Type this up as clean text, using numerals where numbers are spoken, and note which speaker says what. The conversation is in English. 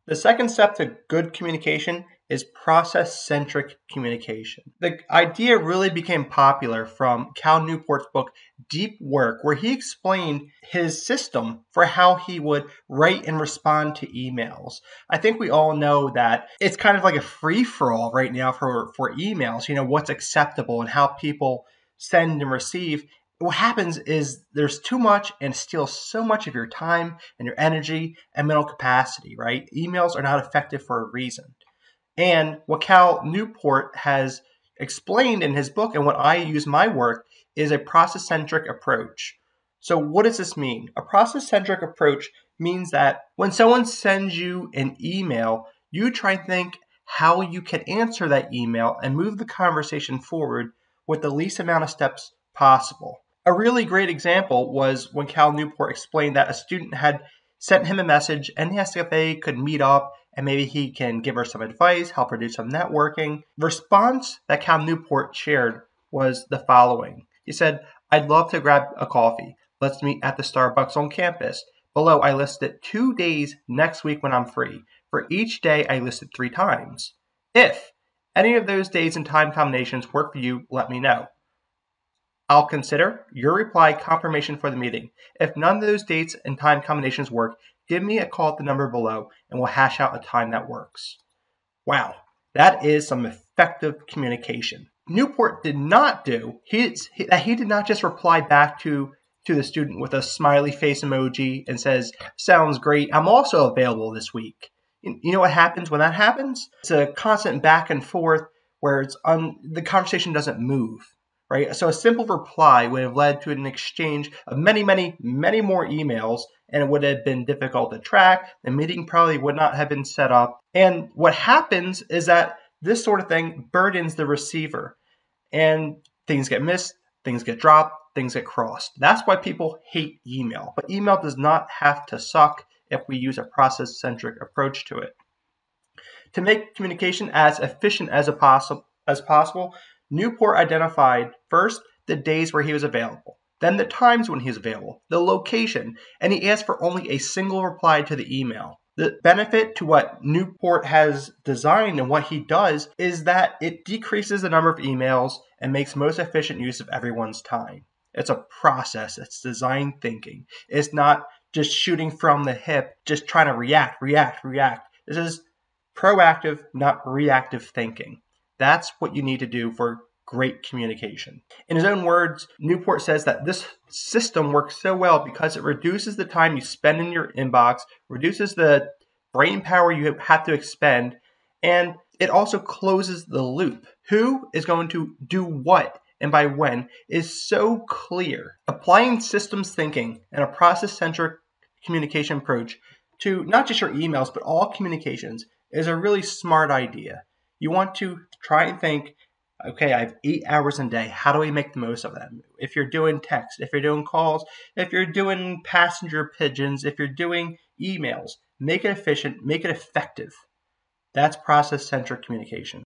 Speaker 1: The second step to good communication is process-centric communication. The idea really became popular from Cal Newport's book, Deep Work, where he explained his system for how he would write and respond to emails. I think we all know that it's kind of like a free-for-all right now for emails, what's acceptable and how people send and receive. What happens is there's too much and steals so much of your time and your energy and mental capacity, right? Emails are not effective for a reason. And what Cal Newport has explained in his book and what I use in my work is a process-centric approach. So what does this mean? A process-centric approach means that when someone sends you an email, you try and think how you can answer that email and move the conversation forward with the least amount of steps possible. A really great example was when Cal Newport explained that a student had sent him a message and he asked if they could meet up and maybe he can give her some advice, help her do some networking. The response that Cal Newport shared was the following. He said, "I'd love to grab a coffee. Let's meet at the Starbucks on campus. Below, I listed 2 days next week when I'm free. For each day, I listed 3 times. If any of those days and time combinations work for you, let me know. I'll consider your reply confirmation for the meeting. If none of those dates and time combinations work, give me a call at the number below and we'll hash out a time that works." Wow, that is some effective communication. Newport did not do, he did not just reply back to the student with a smiley face emoji and says, "Sounds great, I'm also available this week." You know what happens when that happens? It's a constant back and forth where the conversation doesn't move. Right? So a simple reply would have led to an exchange of many, many, many more emails, and it would have been difficult to track. The meeting probably would not have been set up. And what happens is that this sort of thing burdens the receiver, and things get missed, things get dropped, things get crossed. That's why people hate email. But email does not have to suck if we use a process-centric approach to it. To make communication as efficient as possible, Newport identified first the days where he was available, then the times when he was available, the location, and he asked for only a single reply to the email. The benefit to what Newport has designed and what he does is that it decreases the number of emails and makes most efficient use of everyone's time. It's a process. It's design thinking. It's not just shooting from the hip, just trying to react. This is proactive, not reactive thinking. That's what you need to do for great communication. In his own words, Newport says that this system works so well because it reduces the time you spend in your inbox, reduces the brain power you have to expend, and it also closes the loop. Who is going to do what and by when is so clear. Applying systems thinking and a process-centric communication approach to not just your emails, but all communications is a really smart idea. You want to try and think, okay, I have 8 hours in a day. How do we make the most of them? If you're doing text, if you're doing calls, if you're doing passenger pigeons, if you're doing emails, make it efficient, make it effective. That's process-centric communication.